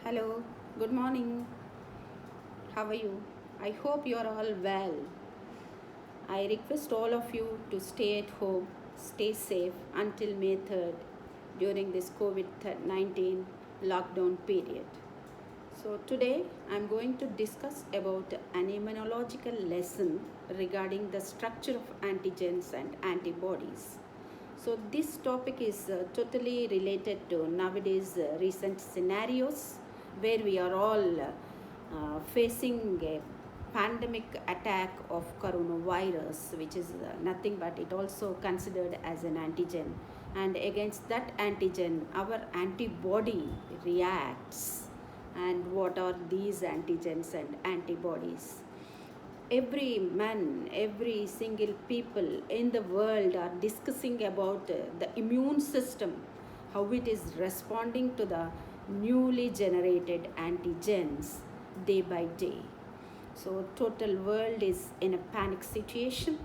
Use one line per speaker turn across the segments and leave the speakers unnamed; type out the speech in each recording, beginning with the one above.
Hello, good morning. How are you? I hope you are all well. I request all of you to stay at home, stay safe until May 3rd during this COVID 19 lockdown period. So, today I am going to discuss about an immunological lesson regarding the structure of antigens and antibodies. So, this topic is totally related to nowadays recent scenarios where we are all facing a pandemic attack of coronavirus, which is nothing but it also considered as an antigen. And against that antigen, our antibody reacts. And what are these antigens and antibodies? Every man, every single people in the world are discussing about the immune system, how it is responding to the newly generated antigens day by day. So total world is in a panic situation.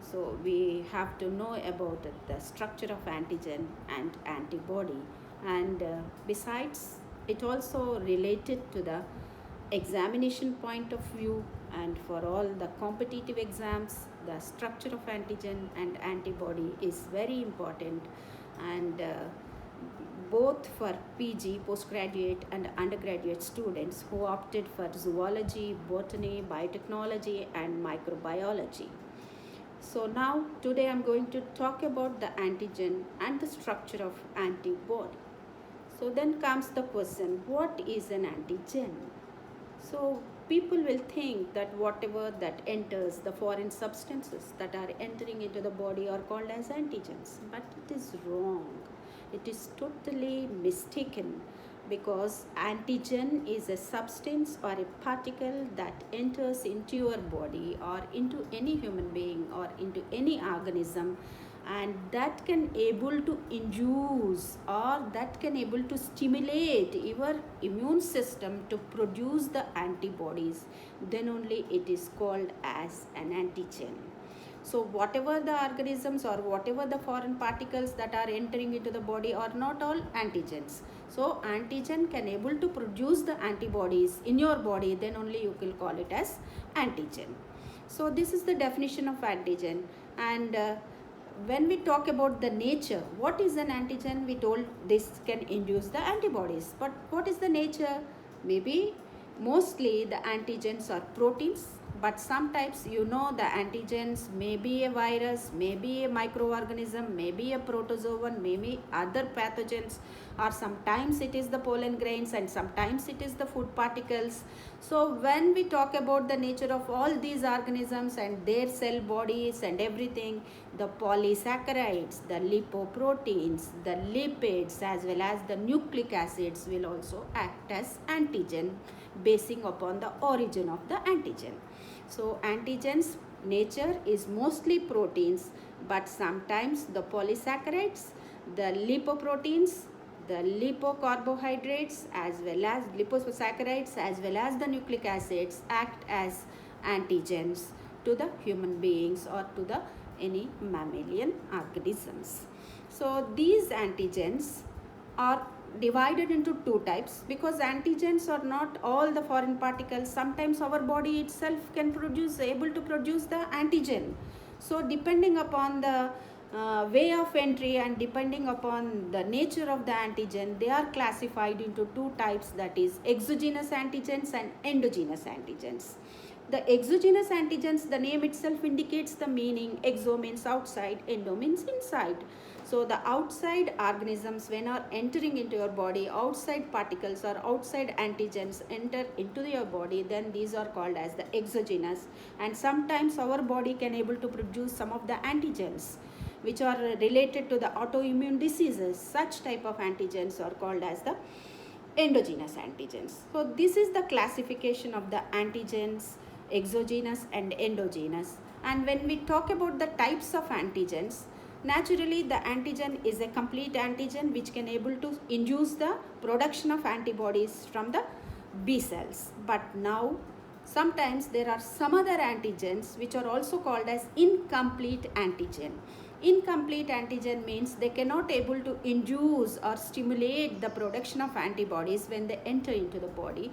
So we have to know about the structure of antigen and antibody. And besides, it also related to the examination point of view, and for all the competitive exams the structure of antigen and antibody is very important. And both for PG, postgraduate and undergraduate students who opted for zoology, botany, biotechnology and microbiology. So now today I'm going to talk about the antigen and the structure of antibody. So then comes the question, what is an antigen? So people will think that whatever that enters, the foreign substances that are entering into the body are called as antigens. But it is wrong. It is totally mistaken, because antigen is a substance or a particle that enters into your body or into any human being or into any organism, and that can able to induce or that can able to stimulate your immune system to produce the antibodies. Then only it is called as an antigen. So whatever the organisms or whatever the foreign particles that are entering into the body are not all antigens. So antigen can able to produce the antibodies in your body, then only you will call it as antigen. So this is the definition of antigen. And when we talk about the nature, what is an antigen? We told this can induce the antibodies. But what is the nature? Maybe mostly the antigens are proteins, but sometimes the antigens may be a virus, may be a microorganism, may be a protozoan, maybe other pathogens, or sometimes it is the pollen grains and sometimes it is the food particles. So when we talk about the nature of all these organisms and their cell bodies and everything, the polysaccharides, the lipoproteins, the lipids as well as the nucleic acids will also act as antigen, basing upon the origin of the antigen. So antigens nature is mostly proteins, but sometimes the polysaccharides, the lipoproteins, the lipocarbohydrates as well as liposaccharides as well as the nucleic acids act as antigens to the human beings or to the any mammalian organisms. So these antigens are divided into two types, because antigens are not all the foreign particles. Sometimes our body itself can able to produce the antigen. So depending upon the way of entry and depending upon the nature of the antigen, they are classified into two types, that is exogenous antigens and endogenous antigens. The exogenous antigens, the name itself indicates the meaning. Exo means outside, endo means inside. So the outside organisms, when are entering into your body, outside particles or outside antigens enter into your body, then these are called as the exogenous. And sometimes our body can able to produce some of the antigens which are related to the autoimmune diseases. Such type of antigens are called as the endogenous antigens. So this is the classification of the antigens, exogenous and endogenous. And when we talk about the types of antigens, naturally the antigen is a complete antigen which can able to induce the production of antibodies from the B cells. But now sometimes there are some other antigens which are also called as incomplete antigen. Incomplete antigen means they cannot able to induce or stimulate the production of antibodies when they enter into the body.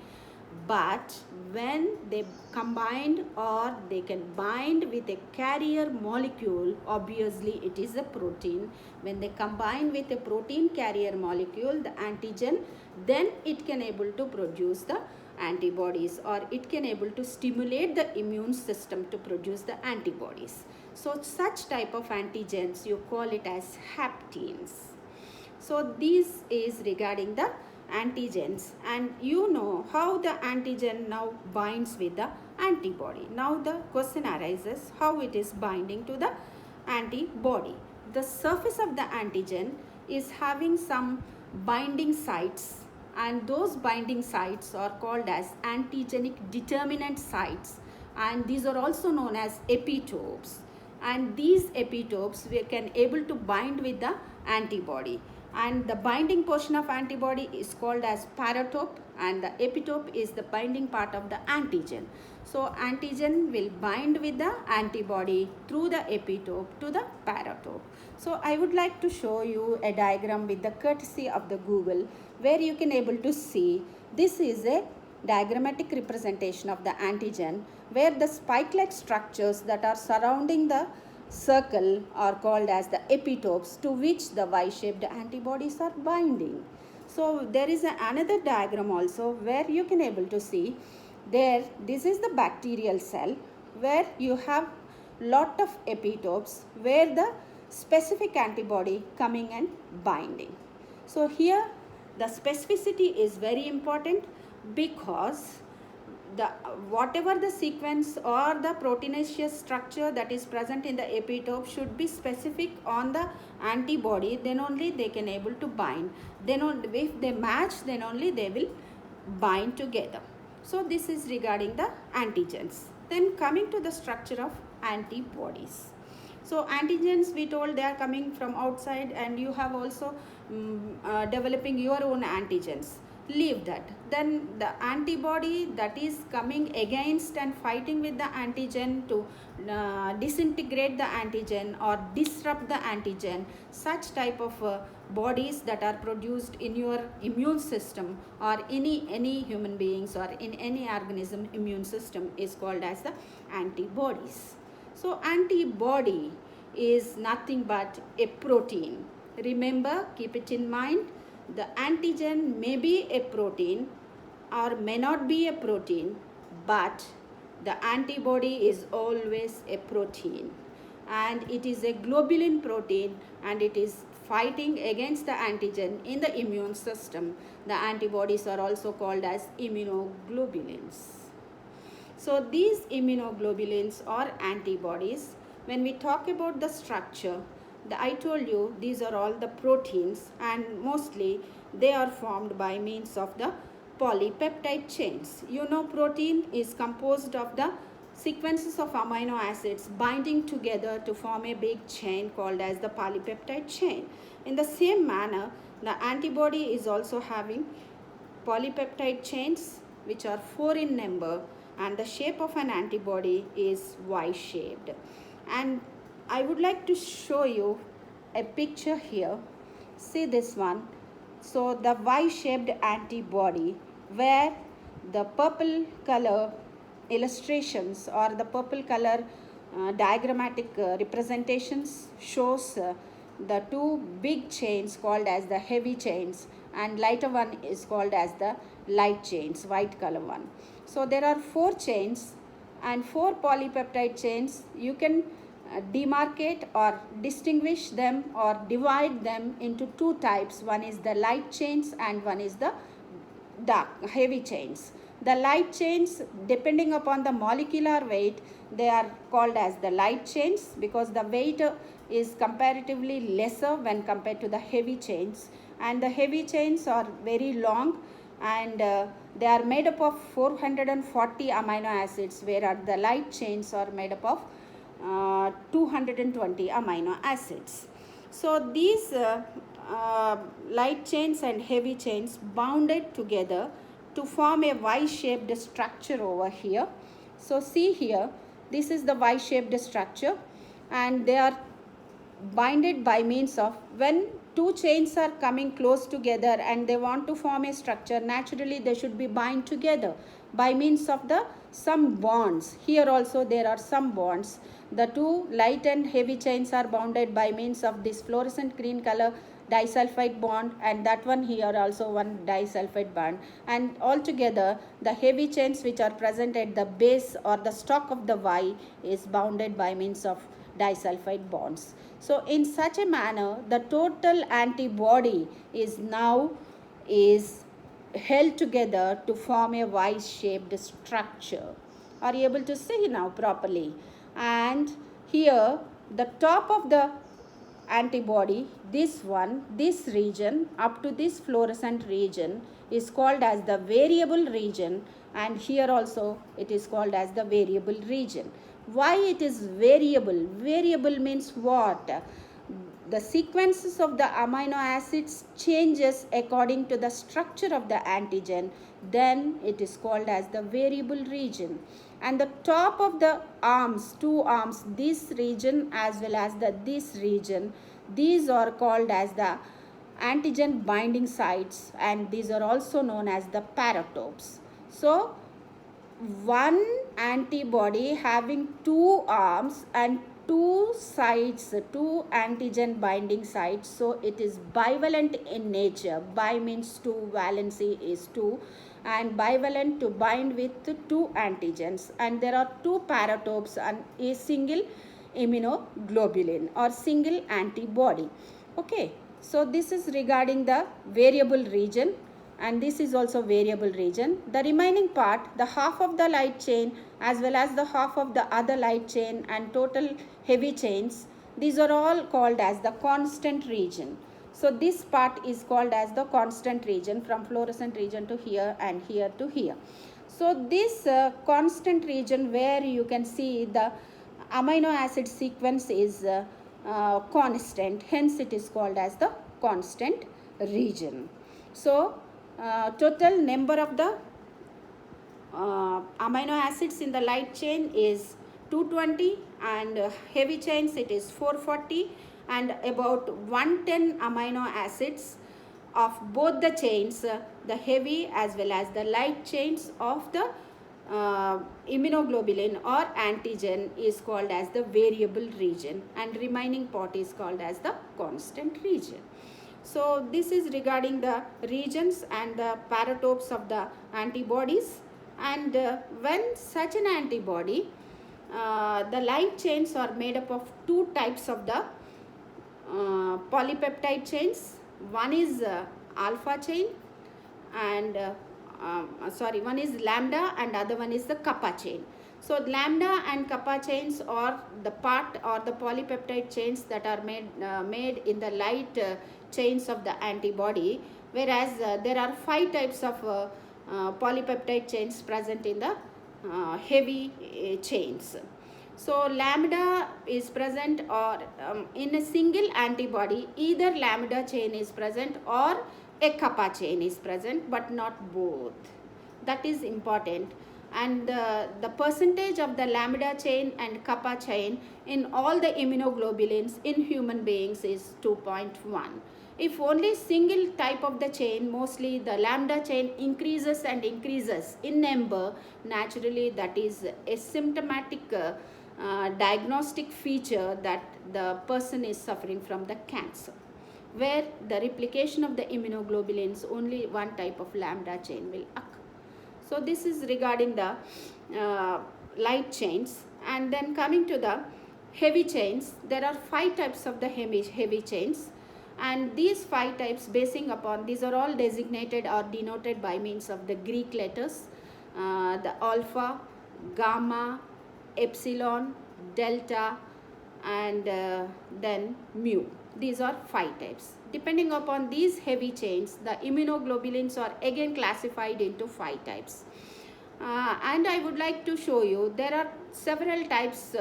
But when they combined or they can bind with a carrier molecule, obviously it is a protein. When they combine with a protein carrier molecule, the antigen, then it can able to produce the antibodies, or it can able to stimulate the immune system to produce the antibodies. So such type of antigens you call it as haptens. So this is regarding the antigens, and you know how the antigen now binds with the antibody. Now the question arises how it is binding to the antibody. The surface of the antigen is having some binding sites, and those binding sites are called as antigenic determinant sites, and these are also known as epitopes. And these epitopes we can able to bind with the antibody, and the binding portion of antibody is called as paratope, and the epitope is the binding part of the antigen. So antigen will bind with the antibody through the epitope to the paratope. So I would like to show you a diagram with the courtesy of the Google, where you can able to see this is a diagrammatic representation of the antigen, where the spike-like structures that are surrounding the circle are called as the epitopes, to which the Y-shaped antibodies are binding. So there is another diagram also, where you can able to see there, this is the bacterial cell, where you have lot of epitopes where the specific antibody coming and binding. So here the specificity is very important, because the whatever the sequence or the proteinaceous structure that is present in the epitope should be specific on the antibody, then only they can able to bind. Then only, if they match, then only they will bind together. So this is regarding the antigens. Then coming to the structure of antibodies. So antigens, we told they are coming from outside, and you have also developing your own antigens. Leave that. Then the antibody that is coming against and fighting with the antigen to disintegrate the antigen or disrupt the antigen, such type of bodies that are produced in your immune system, or any human beings or in any organism immune system, is called as the antibodies. So antibody is nothing but a protein. Remember, keep it in mind, the antigen may be a protein or may not be a protein, but the antibody is always a protein, and it is a globulin protein, and it is fighting against the antigen in the immune system. The antibodies are also called as immunoglobulins. So these immunoglobulins or antibodies, when we talk about the structure, I told you these are all the proteins, and mostly they are formed by means of the polypeptide chains. You know, protein is composed of the sequences of amino acids binding together to form a big chain called as the polypeptide chain. In the same manner, the antibody is also having polypeptide chains, which are 4 in number, and the shape of an antibody is Y-shaped. And I would like to show you a picture here. See this one. So the Y-shaped antibody, where the purple color illustrations or the purple color diagrammatic representations shows the 2 big chains called as the heavy chains, and lighter one is called as the light chains, white color one. So there are 4 chains and 4 polypeptide chains. You can demarcate or distinguish them or divide them into 2 types. One is the light chains and one is the dark heavy chains. The light chains, depending upon the molecular weight, they are called as the light chains, because the weight is comparatively lesser when compared to the heavy chains. And the heavy chains are very long, and they are made up of 440 amino acids, whereas the light chains are made up of 220 amino acids. So these light chains and heavy chains bounded together to form a Y-shaped structure over here. So see here, this is the Y-shaped structure, and they are binded by means of, when two chains are coming close together and they want to form a structure, naturally they should be bind together by means of the some bonds. Here also there are some bonds. The two light and heavy chains are bounded by means of this fluorescent green color disulfide bond, and that one here also one disulfide bond, and altogether the heavy chains which are present at the base or the stalk of the Y is bounded by means of disulfide bonds. So in such a manner, the total antibody is now is held together to form a Y-shaped structure. Are you able to see now properly? And here the top of the antibody, this one, this region up to this fluorescent region is called as the variable region, and here also it is called as the variable region. Why it is variable? Variable means what? The sequences of the amino acids changes according to the structure of the antigen, then it is called as the variable region. And the top of the arms, two arms, this region as well as this region, these are called as the antigen binding sites, and these are also known as the paratopes. So one antibody having two arms and two sites, two antigen binding sites, so it is bivalent in nature. Bi means two, valency is two, and bivalent to bind with two antigens, and there are two paratopes and a single immunoglobulin or single antibody. Okay, so this is regarding the variable region, and this is also variable region. The remaining part, the half of the light chain as well as the half of the other light chain and total heavy chains, these are all called as the constant region. So this part is called as the constant region, from fluorescent region to here and here to here. So this constant region, where you can see the amino acid sequence is constant, hence it is called as the constant region. So total number of the amino acids in the light chain is 220, and heavy chains it is 440, and about 110 amino acids of both the chains, the heavy as well as the light chains of the immunoglobulin or antigen is called as the variable region, and remaining part is called as the constant region. So this is regarding the regions and the paratopes of the antibodies. And when such an antibody, the light chains are made up of two types of the polypeptide chains. One is alpha chain, and one is lambda and other one is the kappa chain. So lambda and kappa chains are the part or the polypeptide chains that are made in the light chains of the antibody, whereas there are 5 types of polypeptide chains present in the heavy chains. So lambda is present or in a single antibody, either lambda chain is present or a kappa chain is present, but not both. That is important. And the percentage of the lambda chain and kappa chain in all the immunoglobulins in human beings is 2.1. If only single type of the chain, mostly the lambda chain increases and increases in number, naturally that is a symptomatic diagnostic feature that the person is suffering from the cancer, where the replication of the immunoglobulins, only one type of lambda chain will occur. So this is regarding the light chains. And then coming to the heavy chains, there are 5 types of the heavy chains, and these 5 types, basing upon, these are all designated or denoted by means of the Greek letters, the alpha, gamma, epsilon, delta, and then mu. These are 5 types. Depending upon these heavy chains, the immunoglobulins are again classified into 5 types. And I would like to show you, there are several types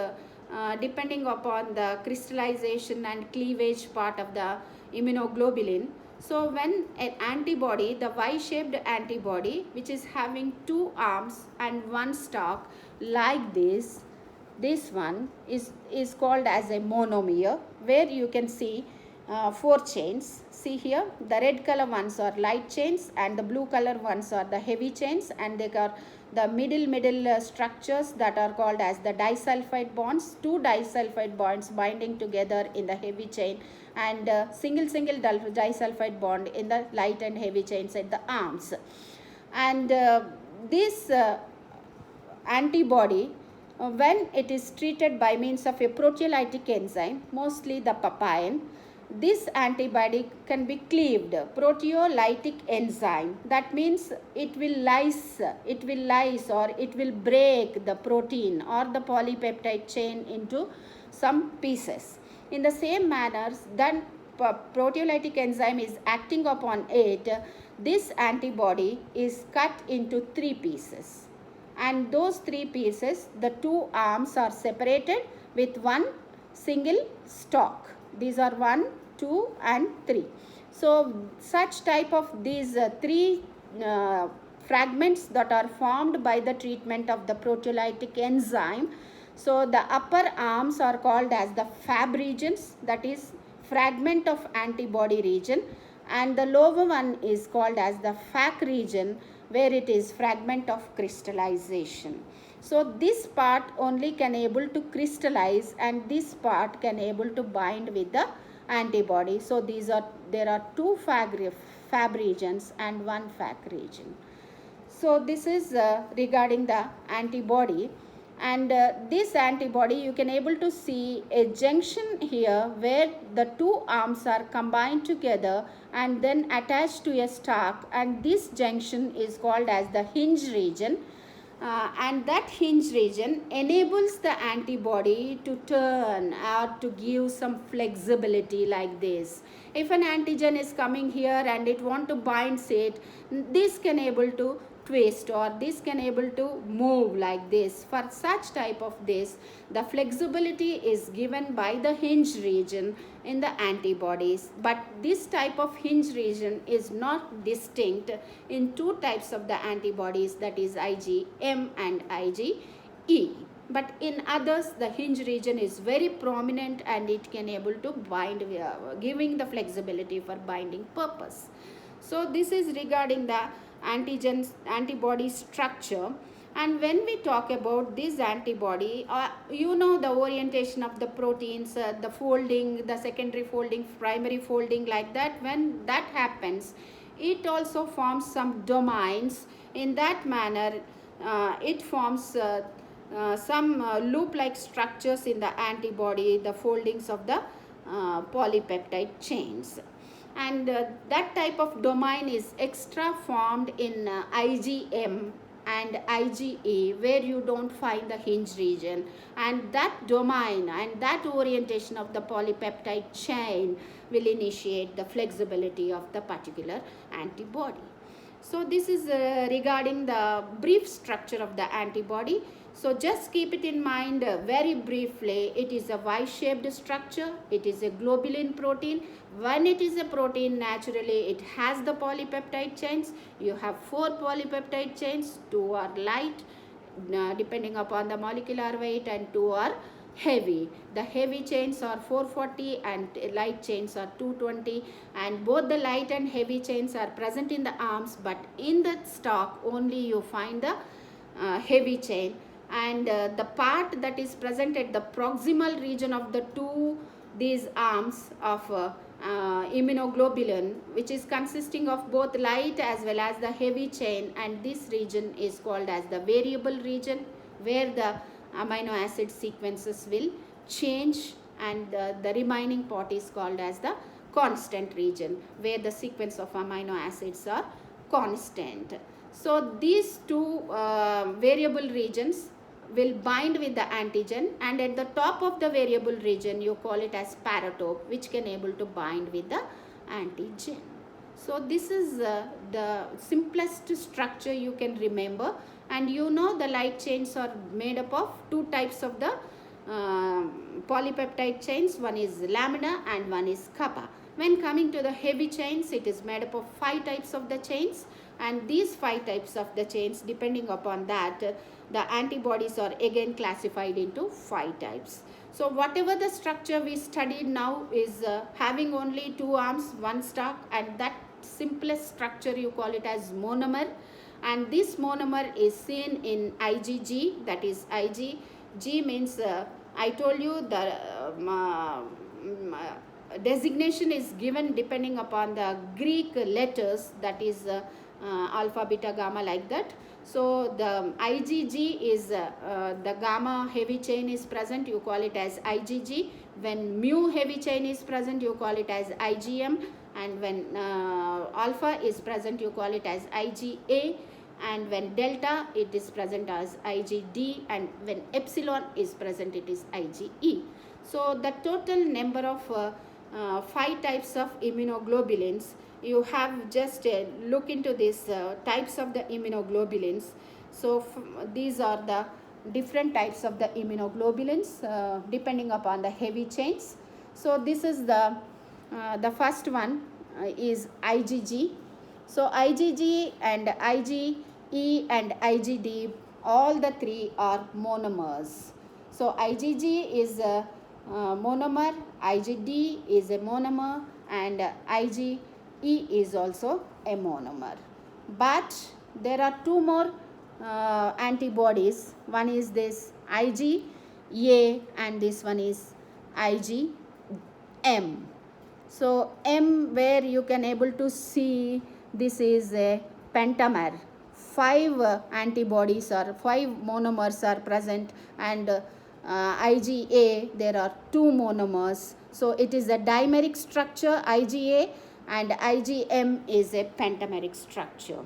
depending upon the crystallization and cleavage part of the immunoglobulin. So when an antibody, the Y-shaped antibody, which is having 2 arms and 1 stalk like this, This one is called as a monomer, where you can see 4 chains. See here, the red color ones are light chains and the blue color ones are the heavy chains, and they are the middle structures that are called as the disulfide bonds. 2 disulfide bonds binding together in the heavy chain, and single disulfide bond in the light and heavy chains at the arms. And this antibody, when it is treated by means of a proteolytic enzyme, mostly the papain, this antibody can be cleaved. Proteolytic enzyme, that means it will lyse or it will break the protein or the polypeptide chain into some pieces. In the same manner, then proteolytic enzyme is acting upon it, this antibody is cut into 3 pieces. And those 3 pieces, the 2 arms are separated with one single stalk. These are 1, 2 and 3. So such type of these 3 fragments that are formed by the treatment of the proteolytic enzyme. So the upper arms are called as the Fab regions, that is fragment of antibody region, and the lower one is called as the Fac region, where it is fragment of crystallization. So this part only can able to crystallize, and this part can able to bind with the antibody. So there are 2 Fab regions and 1 Fac region. So this is regarding the antibody. And this antibody, you can able to see a junction here where the 2 arms are combined together and then attached to a stalk, and this junction is called as the hinge region. And that hinge region enables the antibody to turn or to give some flexibility like this. If an antigen is coming here and it want to bind it, this can able to twist or this can able to move like this. For such type of this, the flexibility is given by the hinge region in the antibodies, but this type of hinge region is not distinct in 2 types of the antibodies, that is IgM and IgE. But in others, the hinge region is very prominent and it can able to bind, giving the flexibility for binding purpose. So this is regarding the antibody structure. And when we talk about this antibody, you know the orientation of the proteins, the folding, the secondary folding, primary folding, like that. When that happens, it also forms some domains. In that manner, it forms some loop-like structures in the antibody, the foldings of the polypeptide chains. And that type of domain is extra formed in IgM and IgE, where you don't find the hinge region, and that domain and that orientation of the polypeptide chain will initiate the flexibility of the particular antibody. So this is regarding the brief structure of the antibody. So just keep it in mind very briefly. It is a Y-shaped structure. It is a globulin protein. When it is a protein, naturally it has the polypeptide chains. You have 4 polypeptide chains. 2 are light depending upon the molecular weight, and 2 are heavy. The heavy chains are 440 and light chains are 220, and both the light and heavy chains are present in the arms, but in the stalk only you find the heavy chain. And the part that is present at the proximal region of the these arms of immunoglobulin, which is consisting of both light as well as the heavy chain, and this region is called as the variable region, where the amino acid sequences will change, and the remaining part is called as the constant region, where the sequence of amino acids are constant. So these 2 variable regions will bind with the antigen, and at the top of the variable region you call it as paratope, which can able to bind with the antigen. So this is the simplest structure you can remember. And you know the light chains are made up of 2 types of the polypeptide chains. One is lamina and one is kappa. When coming to the heavy chains, it is made up of 5 types of the chains, and these 5 types of the chains, depending upon that, the antibodies are again classified into 5 types. So whatever the structure we studied now is having only 2 arms, 1 stalk, and that simplest structure you call it as monomer, and this monomer is seen in IgG, that is Ig. G means I told you the designation is given depending upon the Greek letters, that is alpha, beta, gamma, like that. So the IgG is the gamma heavy chain is present, you call it as IgG. When mu heavy chain is present, you call it as IgM, and when alpha is present, you call it as IgA, and when delta it is present as IgD, and when epsilon is present it is IgE. So the total number of 5 types of immunoglobulins. You have just look into these types of the immunoglobulins. So these are the different types of the immunoglobulins depending upon the heavy chains. So this is the first one is IgG. So IgG and IgE and IgD, all the 3 are monomers. So IgG is a monomer, IgD is a monomer, and IgE is also a monomer. But there are 2 more antibodies. One is this IgA and this one is IgM. So M, where you can able to see this is a pentamer. 5 antibodies or 5 monomers are present, and IgA there are 2 monomers. So it is a dimeric structure IgA, and IgM is a pentameric structure.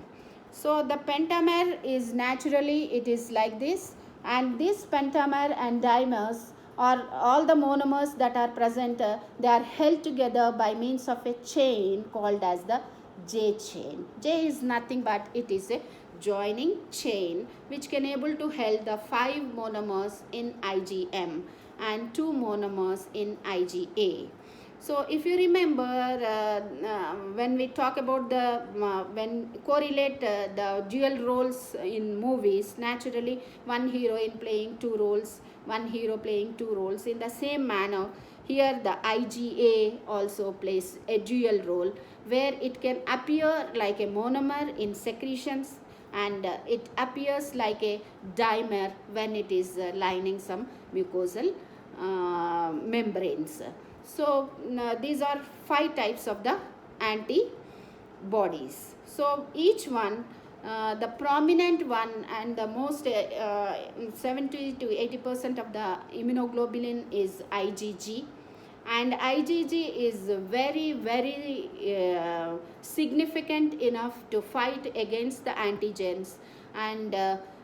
So the pentamer is naturally it is like this, and this pentamer and dimers or all the monomers that are present, they are held together by means of a chain called as the J chain. J is nothing but it is a joining chain which can able to hold the 5 monomers in IgM and 2 monomers in IgA. So if you remember when we talk about the when correlate the dual roles in movies, naturally one heroine playing 2 roles, one hero playing 2 roles. In the same manner, here the IgA also plays a dual role where it can appear like a monomer in secretions, and it appears like a dimer when it is lining some mucosal membranes. So these are 5 types of the antibodies. So each one, the prominent one and the most 70 to 80% of the immunoglobulin is IgG, and IgG is very significant enough to fight against the antigens, and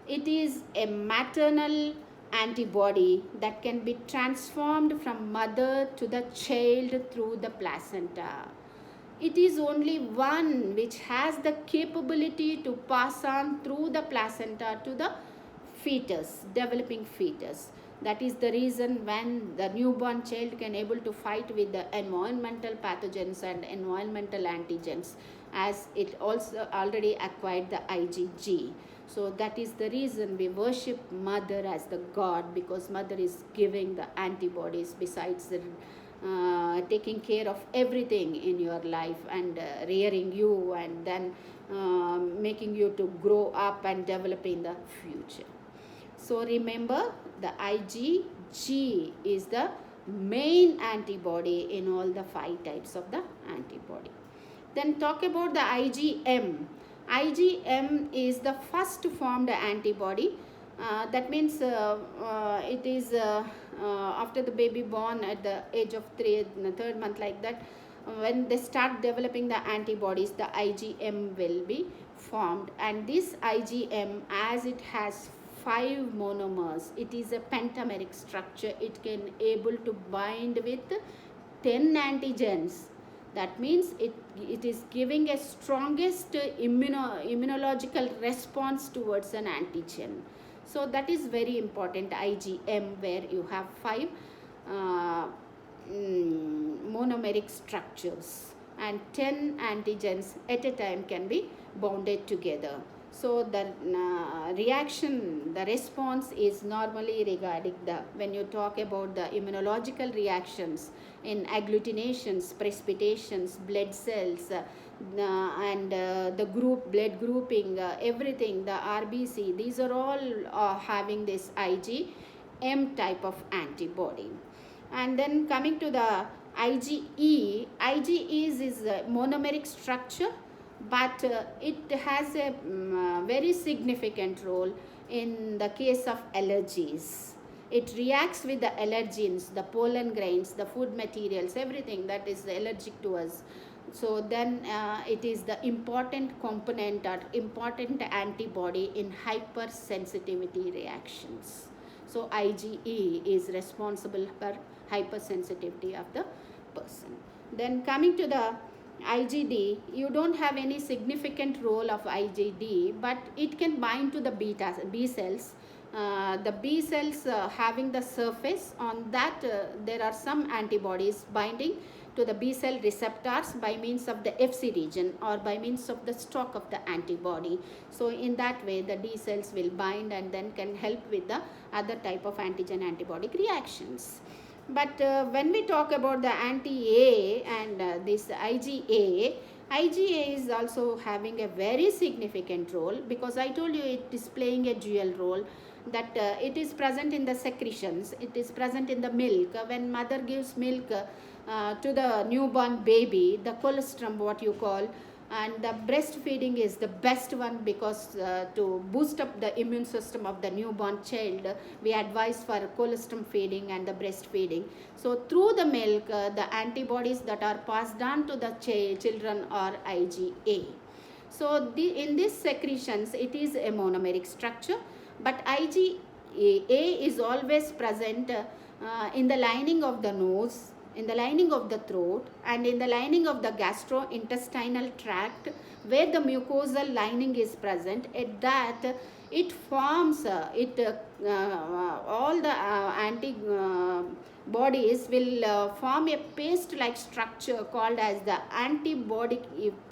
it is a maternal antibody that can be transformed from mother to the child through the placenta. It is only one which has the capability to pass on through the placenta to the fetus, developing fetus. That is the reason when the newborn child can able to fight with the environmental pathogens and environmental antigens, as it also already acquired the IgG. So that is the reason we worship mother as the god, because mother is giving the antibodies besides the taking care of everything in your life and rearing you, and then making you to grow up and develop in the future. So remember, the IgG is the main antibody in all the 5 types of the antibody. Then talk about the IgM. IgM is the first formed antibody. That means it is after the baby born at the age of 3rd month, like that, when they start developing the antibodies, the IgM will be formed. And this IgM, as it has 5 monomers, it is a pentameric structure. It can able to bind with 10 antigens. That means it is giving a strongest immunological response towards an antigen. So that is very important, IgM, where you have 5 monomeric structures and 10 antigens at a time can be bonded together. So the the response is normally regarding when you talk about the immunological reactions in agglutinations, precipitations, blood cells, and the blood grouping, everything, the RBC, these are all having this IgM type of antibody. And then coming to the IgE is a monomeric structure, but it has a very significant role in the case of allergies. It reacts with the allergens, the pollen grains, the food materials, everything that is allergic to us. So then it is the important component or important antibody in hypersensitivity reactions. So IgE is responsible for hypersensitivity of the person. Then coming to the IgD, you don't have any significant role of IgD, but it can bind to the B cells. The B cells having the surface on that, there are some antibodies binding to the B cell receptors by means of the Fc region or by means of the stalk of the antibody. So in that way the D cells will bind and then can help with the other type of antigen antibody reactions. But when we talk about the anti-A and this IgA is also having a very significant role, because I told you it is playing a dual role, that it is present in the secretions, it is present in the milk. When mother gives milk to the newborn baby, the colostrum, what you call, and the breastfeeding is the best one, because to boost up the immune system of the newborn child, we advise for colostrum feeding and the breastfeeding. So through the milk, the antibodies that are passed on to the children are IgA. So in these secretions, it is a monomeric structure, but IgA is always present in the lining of the nose, in the lining of the throat, and in the lining of the gastrointestinal tract, where the mucosal lining is present. At that, it forms all the antibodies will form a paste like structure called as the antibody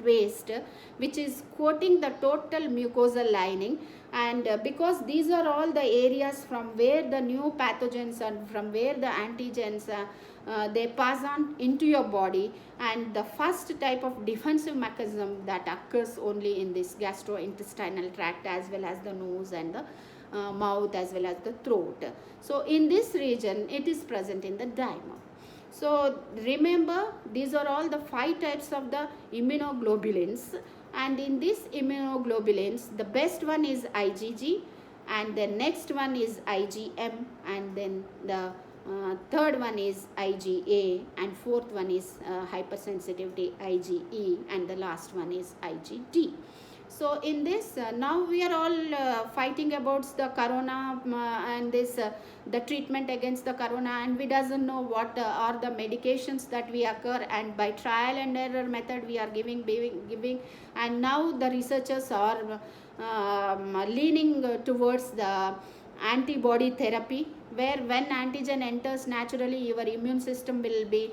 paste, which is coating the total mucosal lining. And because these are all the areas from where the new pathogens and from where the antigens they pass on into your body, and the first type of defensive mechanism that occurs only in this gastrointestinal tract, as well as the nose and the mouth, as well as the throat. So in this region, it is present in the dimer. So remember, these are all the 5 types of the immunoglobulins, and in these immunoglobulins, the best one is IgG, and the next one is IgM, and then the third one is IgA, and fourth one is hypersensitivity IgE, and the last one is IgD. So in this, now we are all fighting about the corona and this the treatment against the corona, and we doesn't know what are the medications that we occur, and by trial and error method we are giving, and now the researchers are leaning towards the antibody therapy, where when antigen enters, naturally your immune system will be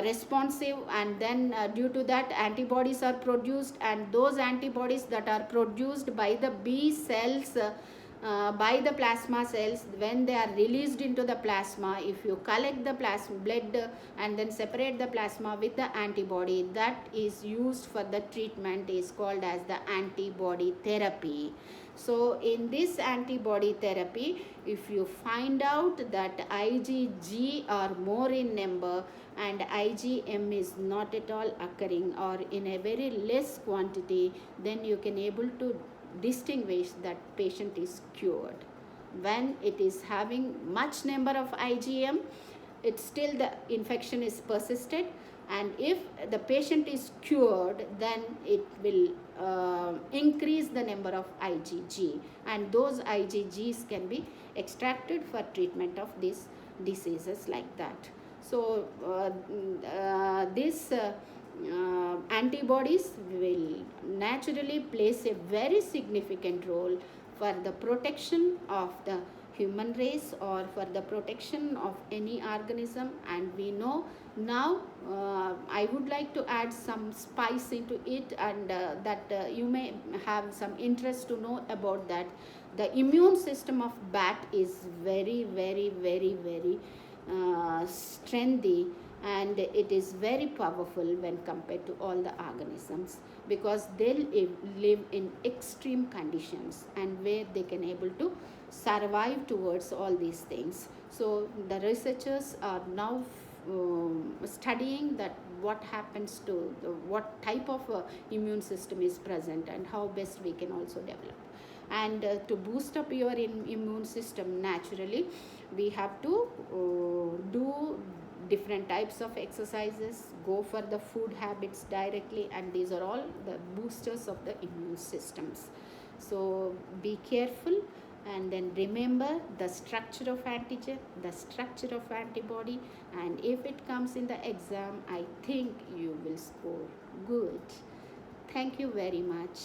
responsive, and then due to that antibodies are produced, and those antibodies that are produced by the B cells, by the plasma cells, when they are released into the plasma, if you collect the plasma blood and then separate the plasma with the antibody that is used for the treatment, is called as the antibody therapy. So in this antibody therapy, if you find out that IgG are more in number and IgM is not at all occurring or in a very less quantity, then you can able to distinguish that patient is cured. When it is having much number of IgM, it's still the infection is persisted, and if the patient is cured, then it will increase the number of IgG, and those IgGs can be extracted for treatment of these diseases like that. So this antibodies will naturally plays a very significant role for the protection of the human race or for the protection of any organism, and we know Now I would like to add some spice into it, and that you may have some interest to know about that. The immune system of bat is very, very, very, very strengthy, and it is very powerful when compared to all the organisms, because they live in extreme conditions and where they can able to survive towards all these things. So the researchers are now studying that what happens to what type of immune system is present and how best we can also develop. And to boost up your immune system, naturally we have to do different types of exercises, go for the food habits directly, and these are all the boosters of the immune systems. So be careful, and then remember the structure of antigen, the structure of antibody, and if it comes in the exam, I think you will score good. Thank you very much.